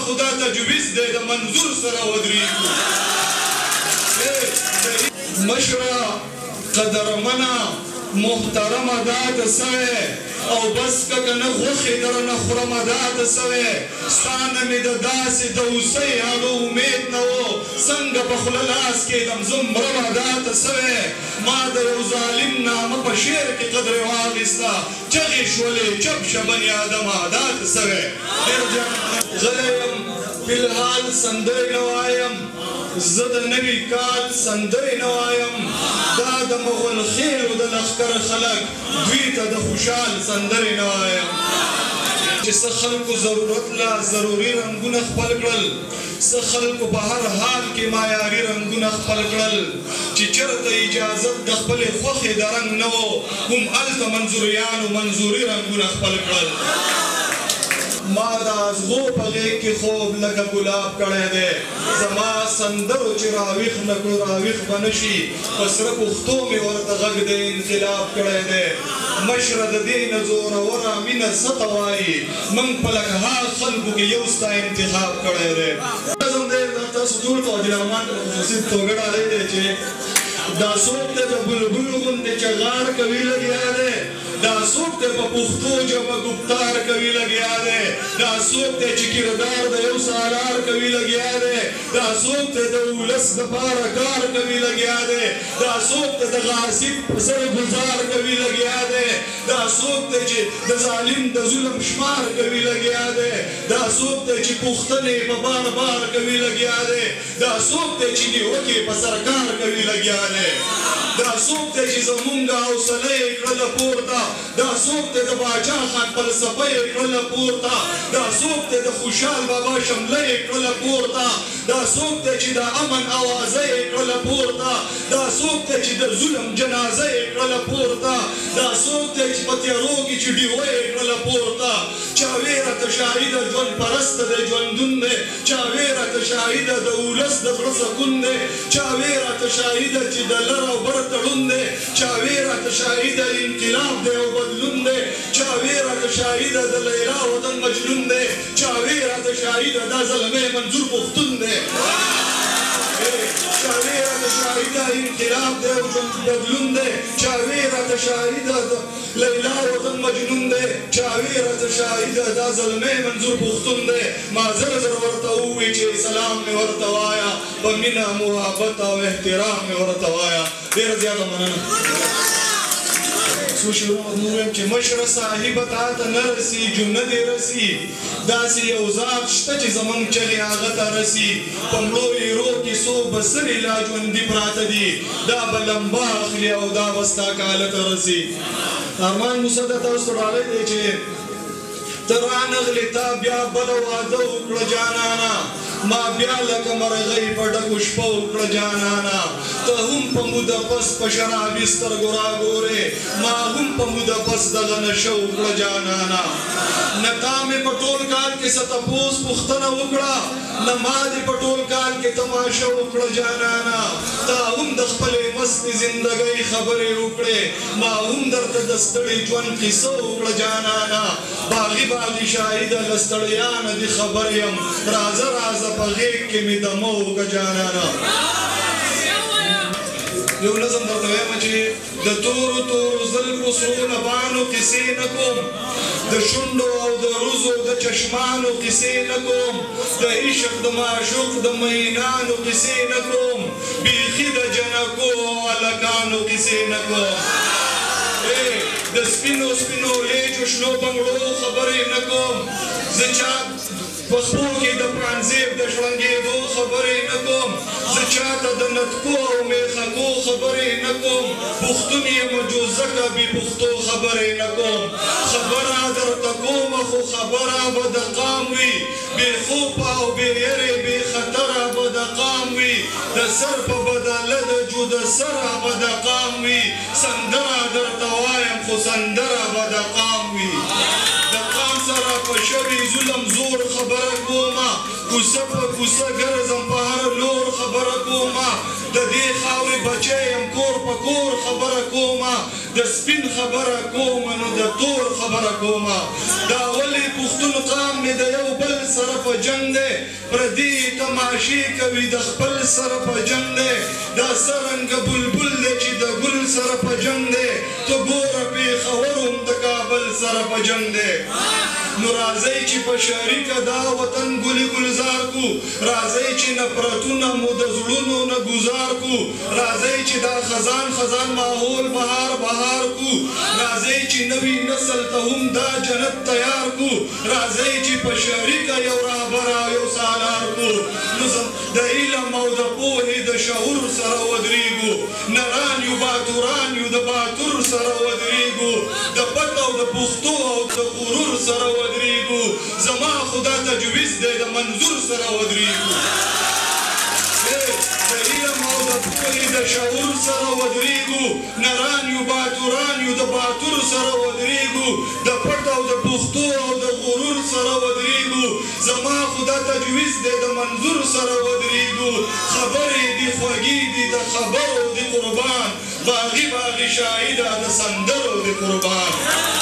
خدا تجویز دی د منظور سره ودرېږو مشره قدرمنه محترمه دا ته سوی او بس که که نه غوښې درنه خورمه دا ته سوی ستا نه مې د داسې د اوسۍ هغه امید نه و څنګه په خوله لاس کېدم زه مرمه دا ته سوی ما د یو ظالم نامه په شعر کې قدرې واخیسته چغې شولې چپ شه بني آدمه دا ته سوی غلی یم فلحال سندرې نه وایم زه د نوي کال سندرې نه وایم دا د مغل خیلو د لښکر خلک دوی ته د خوشحال سندرې نه وایم چې څه خلکو ضرورت له ضروري رنګونه خپل کړل څه خلکو په هر حال کې معیاري رنګونه خپل کړل چې چېرته اجازت د خپلې خوښې د رنګ نه و کوم هلته منظوریانو منظوري رنګونه خپل کړل ما د ازغو په غېږ کې خوب لکه ګلاب کړی دی زما سندرو چې راویښ نه کړو راویښ به نه شي په سره پښتو مې ورته غږ د انقلاب کړی دی مشره د دې نه زوروره مینه څه ته وایي موږ په لکه خلکو کې یو ستا انتخاب کړی دی نظم دی تاسو ټول ته عادلرحمان ته خصوصي توګه ډالی دی چې دا څوک دی د بلبل غوندې چغار کوي لګیا دی دا څوک دی په پښتو ژبه ګفتار کوي لګیا دی دا څوک دی چې کردار د یو سالار کوي لګیا دی دا څوک دی د ولس دپاره کار کوي لګیا دی دا څوک دی د غاصب په سر ګزار کوي لګیا دی دا څوک دی چې د ظالم د ظلم شمار کوي لګیا دی دا څوک دی چې پوښتنې په بار بار کوي لګیا دی دا څوک دی چې نیوکې په سرکار کوي لګیا دی دا څوک دی چې زمونږ حوصله یې کړله پورته دا څوک دی د باچا خان فلسفه یې کړله پورته دا څوک دی د خوشحال بابا شمله یې کړله پورته دا څوک دی چې د امن اوازه یې کړله پورته دا څوک دی چې د ظلم جنازه یې کړله پورته دا څوک دی چې په تیارو کې چې ډیوه یې کړله پورته چا ویره ته شاهده ژوند پرسته دی ژوندون دی چا ویره ته شاهده د ولس د زړه سکون دی چا ویره ته شاهده چې د لر او بر تړون دی چا ویره ته شاهده انقلاب دی او بدلون دی چا ویره ته شاهده د لیلا وطن مجنون دی چا ویره ته شاهده دا زلمی منظور پښتون دی چا ویره ته شاهده انقلاب دی او بدلون دی چا ویره ته شاهده د لیلا وطن مجنون دی چا ویره ته شاهده دا زلمی منظور پښتون دی ما زر زر ورته ووایي چې سلام مې ورته وایه په مینه محبت او احترام مې ورته وایه ډېره زیاته مننه څو شعرونه ووایم چې مشره صاحبه تا ته نه رسي جمله دې رسي داسې یو ذات شته چې زموږ چغې هغه ته رسي په مړو لیرو کې څو بسرې لا ژوندي پراته دي دا به لمبه اخلي او دا به ستا کاله ته رسي ارمان موسی ته تاسو ډالی دی چې ته رانغلې تا بیا بله واده وکړه جانانه ما بیا لکه مرغۍ په ډکو شپه وکړه جانانه ته هم په موده پس په شرابي سترګو راګورې ما هم په موده پس دغه نشه وکړه جانانه نه تا مې په ټول کال کې څه تپوس پوښتنه وکړه نه ما دې په ټول کال کې تماشه وکړه جانانه تا هم د خپلې مستې زندګۍ خبرې وکړې ما هم درته د ستړي ژوند کیسه وکړه جانانه باغي باغي شاهده له ستړیا نه دې خبر یم رازه رازه په غېږ کې مې دمه وکړه جانانه یو نظم درته وایم چې د تورو تورو زلفو سرو لبانو کیسې نه کوم د شونډو او د روزو د چشمانو کیسې نه کوم د عشق د معشوق د مینانو کیسې نه کوم بیخي د جنکو او هلکانو کیسې نه کوم د سپینو سپینو لیجو شنو بنګړو خبرې نه کوم زه چا په خپو کې د پرانزیب د شړنګېدو خبرې نه کوم زه چاته د نتکو او میخکو خبرې نه کوم پښتون یم جو ځکه بې پښتو خبرې نه کوم خبره درته کومه خو خبره به د قام وي بې خوبه او بې یرې بې خطره به د قام وي د سر په بدله د جو د سره به د قام وي سندره درته وایم خو سندره به د قام وي سره په شوي ظلم زور خبره کومه کوڅه په کوڅه ګرځم په هر لور خبره کومه د دې خاورې بچی یم کور په کور خبره کومه د سپین خبره کومه نو د تور خبره کومه دا ولې پښتون قام مې د یو بل سره په جنگ دی پردي تماشې کوي د خپل سره په جنگ دی دا څرنګه بلبل دی چې د ګل سره په جنگ دی ته ګوره پېښور هم د کابل سره په جنگ دی نو راځئ چې په شریکه دا وطن ګلې ګلزار کو راځئ چې نفرتونه مو د زړونو نه ګزار کو راځئ چې دا خزان خزان ماحول بهار بهار کو راځئ چې نوی نسل ته هم دا جنت تیار کو راځئ چې په شریکه یو رهبر او یو سالار کو د علم او د پوهې د شعور سره ودرېږو نران یو باتوران یو د باتور سره ودرېږو د پت او د پښتو او د غرور سره ودرېږو زما خدا تجویز دی د منظور سره ودرېږو د علم او د پوهې د شعور سره ودرېږو نران یو باتوران یو د باتور سره ودرېږو د پت او د پښتو او د غرور سره ودرېږو زما خدا تجویز دی د منظور سره ودرېږو خبرې دي خوږې دي د خبرو دي قربان باغي باغي شاهده د سندرو دي قربان